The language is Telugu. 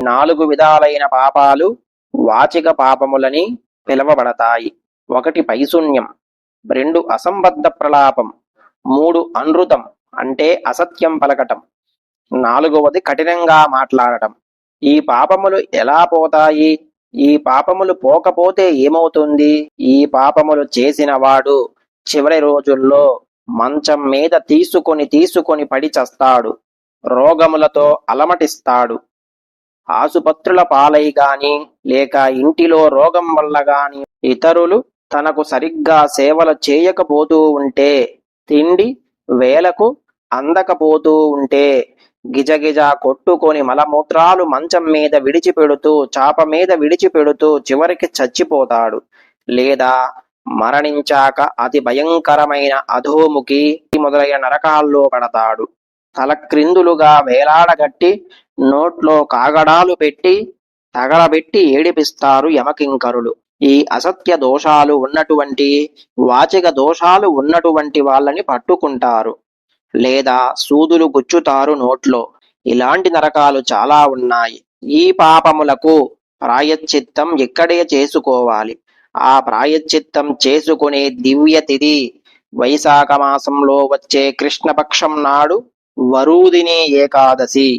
4 విధాలైన పాపాలు వాచిక పాపములని పిలువబడతాయి. 1 పైశూన్యం, 2 అసంబద్ధ ప్రలాపం, 3 అనృతం అంటే అసత్యం పలకటం, 4వది కఠినంగా మాట్లాడటం. ఈ పాపములు ఎలా పోతాయి? ఈ పాపములు పోకపోతే ఏమవుతుంది? ఈ పాపములు చేసిన వాడు చివరి రోజుల్లో మంచం మీద తీసుకొని పడి చస్తాడు. రోగములతో అలమటిస్తాడు. ఆసుపత్రుల పాలై గాని లేక ఇంటిలో రోగం వల్ల గాని ఇతరులు తనకు సరిగ్గా సేవలు చేయకపోతూ ఉంటే, తిండి వేలకు అందకపోతూ ఉంటే గిజగిజ కొట్టుకొని మలమూత్రాలు మంచం మీద విడిచిపెడుతూ, చాప మీద విడిచిపెడుతూ చివరికి చచ్చిపోతాడు. లేదా మరణించాక అతి భయంకరమైన అధోముఖి మొదలైన నరకాల్లో పడతాడు. తలక్రిందులుగా వేలాడగట్టి నోట్లో కాగడాలు పెట్టి తగలబెట్టి ఏడిపిస్తారు యమకింకరులు. ఈ అసత్య దోషాలు ఉన్నటువంటి, వాచిక దోషాలు ఉన్నటువంటి వాళ్ళని పట్టుకుంటారు. లేదా సూదులు గుచ్చుతారు నోట్లో. ఇలాంటి నరకాలు చాలా ఉన్నాయి. ఈ పాపములకు ప్రాయశ్చిత్తం ఇక్కడే చేసుకోవాలి. ఆ ప్రాయశ్చిత్తం చేసుకునే దివ్య తిథి వైశాఖ మాసంలో వచ్చే కృష్ణపక్షం నాడు వరూధిని ఏకాదశి.